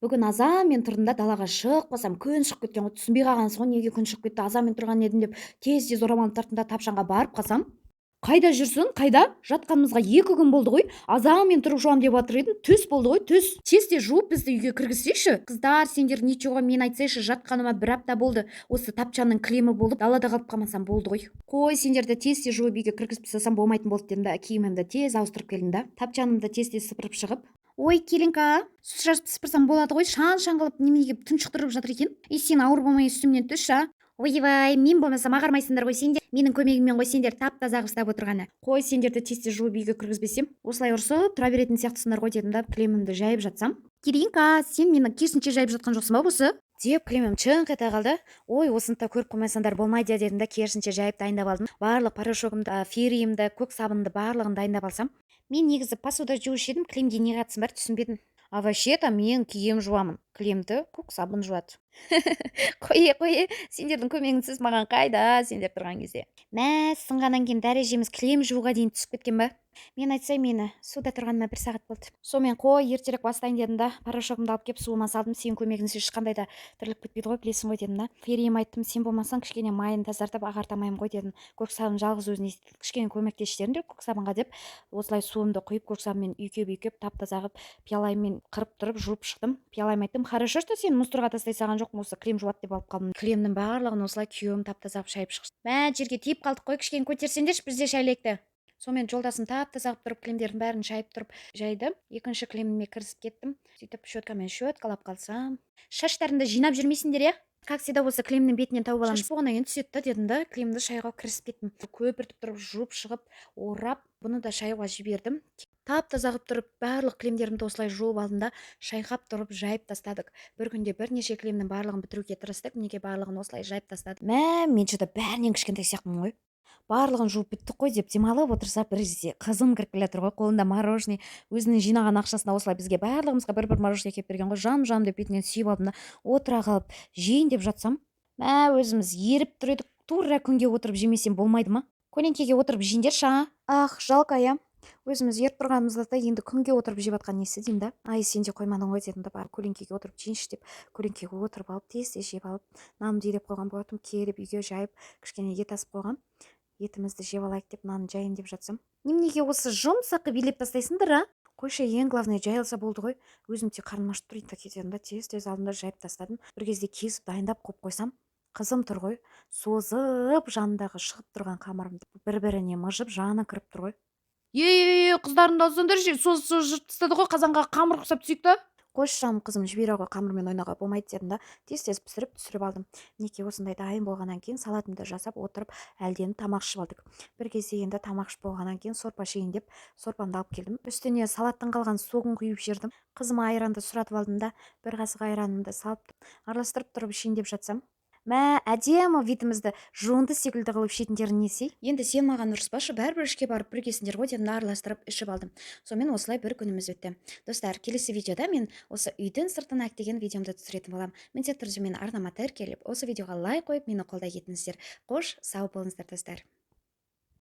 Бүгін азанмен тұрдым да далаға шықпасам күн шығып кеткен ғой. Түсінбей қалғансың ғой, неге күн шығып кетті, азанмен тұрған едім деп тез орамалымды тарттым да тапжанға барып қалсам, қайда жүрсің, қайда? Жатқанымызға 2 күн болды ғой. Азанмен тұрып жуам деп жатыр едім, түс болды ғой, түс. Тез жуып бізді үйге кіргізсейші. Қыздар, сендер ничего, мен айтсайшы, жатқаныма 1 апта болды. Осы тапчанның кілемі болып, далада қалып қалмасам болды ғой. Қой, сендерді тез жуып үйге кіргізіп тастасам болмайтын болды дедім да, киімімді тез ауыстырып келдім да, тапчанымды тез сыпырып шығып, ой, келінка, сүт шашып сыпырсам болады ғой, шаң қылып неменеге тұншықтырып жатыр екен. И сен ауыр болмай үстімнен түсші, а? Ойбай, мен болмасам ағармайсыңдар ғой, сендер менің көмегіммен ғой сендер тап-таза қылып ұстап отырғаны. Қой, сендерді тез жуып үйге кіргізбесем, осылай ұрсып тұра беретін сияқтысыңдар ғой дедім да, кілемімді жайып жатсам, келинка, сен мені керісінше жайып жатқан жоқсың ба осы? Деп кілемім чыңқ ете қалды. Ой, осында көріп қоймасаңдар болмайды дедім да, керісінше жайып дайындап алдым. Барлық порошогымды, фериімді, көк сабынды барлығын дайындап алсам, мен негізі посуда жуушы едім, кілемге не қатысым бар түсінбедім. А вообще-то мен киім жуамын, кілемді көк сабын жуады. Қое, сендердің көмегіңсіз маған қайда, сендер тұрған кезде. Мә, сынғаннан кейін дәрежеміз кілем жууға дейін түсіп кеткен ба? Мен айтсай, мені суда тұрғаныма 1 сағат болды. Сонымен қой, ертерек бастайын дедім да, порошогымды алып кеп суыма салдым. Сен көмегіңсіз ешқандай да тірлік кетпейді ғой, білесің ғой дедім да. Ферием айттым, сен болмасаң кішкене майын тазартып ағартамаймын ғой дедім. Көк сабын жалғыз өзіне кішкене көмектестеріңдер көк сабынға деп, осылай суымды құйып көк сабынмен үйкеп тап-таза қылып пиялаймен қырып тұрып жуып шықтым. Пиялайым айттым, хорошо, что сен мусорға тастай салған жоқпын, осы кілем жуады деп алып қалдым. Кілемнің барлығын осылай күйеуім тап-таза қылып шайып шықты. Мә, жерге тиіп қалдық қой, кішкене көтерсеңдерші бізде шайлекті. Сонымен жолдасым тап-таза қылып тұрып кілемдердің бәрін шайып тұрып жайды. Екінші кілеміме кірісіп кеттім. Сөйтіп щеткамен щеткалап қалсам, шаштарыңды жинап жүрмейсіңдер, иә? Как всегда осы кілемнің бетінен тауып аламыз. Шаш болғаннан кейін түседі дедім да, кілемді шайға кірісіп кеттім. Көпіртіп тұрып жуып шығып, орап, бұны да шайға жібердім. Тап-таза қылып тұрып, барлық кілемдерімді осылай жуып алдым да, шайқап тұрып жайып тастадық. Бір күнде бірнеше кілемнің барлығын бітіруге тырыстық. Неге барлығын осылай жайып тастадық? Мә, мен шыда бәрінен кішкентай сияқтымын ғой. Барлығын жуып біттік қой деп демалып отырса, бір кезде қызым кіріп келе жатыр ғой, қолында мороженое, өзінің жинаған ақшасына осылай бізге барлығымызға бір мороженое әкеліп берген ғой. Жам деп бетінен сүйіп алдым да, отыра қалып жейін деп жатсам, мә, өзіміз еріп тұр едік, тура күнге отырып жемесем болмайды ма? Көлеңкеге отырып жейіндерші, а? Ах, жалко, иә. Өзіміз еріп тұрғанымызда да енді күнге отырып жеп жатқан несі деймін да. Ай, сен де қоймадың ғой дедім да, барып көлеңкеге отырып жейінші деп, көлеңкеге отырып алып тез жеп алып, нанымды илеп қойған болатынмын, келіп үйге жайып, кішкене ет асып қойғам. Етімізді жеп алайық деп нанын жайын деп жатсам, неменеге осы жұмсақ қылып илеп тастайсыңдар, а? Қойшы, ең главное жайылса болды ғой. Өзім те қарным ашып тұр, кетедім да, тез алдым да жайып тастадым. Бір кезде кесіп дайындап қойып қойсам, қызым тұр ғой, созып жанындағы шығып тұрған қамырымды бір-біріне мыжып жаны кіріп тұр ғой. Қыздарым да ұзындаршы, жыртып тастады ғой, қазанға қамыр құсап түсейік та. Қойшы жаным, қызым, жібере ғой, қамырмен ойнауға болмайды дедім да, тез пісіріп түсіріп алдым. Неке осындай дайын болғаннан кейін салатымды жасап отырып әлден тамақ ішіп алдық. Бір кезде енді тамақ ішіп болғаннан кейін сорпа ішейін деп сорпамды алып келдім. Үстіне салаттан қалған соғын құйып жібердім. Қызыма айранды сұратып алдым да, 1 қасық айранымды салып араластырып тұрып ішейін деп жатсам, мә, әдемі витімізді жуынды секілді қылып ішетіндерің несі? Енді сен маған ұрыспашы, бәрібір ішке барып біргесіңдер ғой дедім да, араластырып ішіп алдым. Сонымен осылай бір күніміз өтті. Достар, келесі видеода мен осы үйдің сыртын әктеген видеомды түсіретін боламын. Міндетті түрде менің арнама тіркеліп, осы видеоға лайк қойып, мені қолдай кетіңіздер. Қош, сау болыңыздар, достар.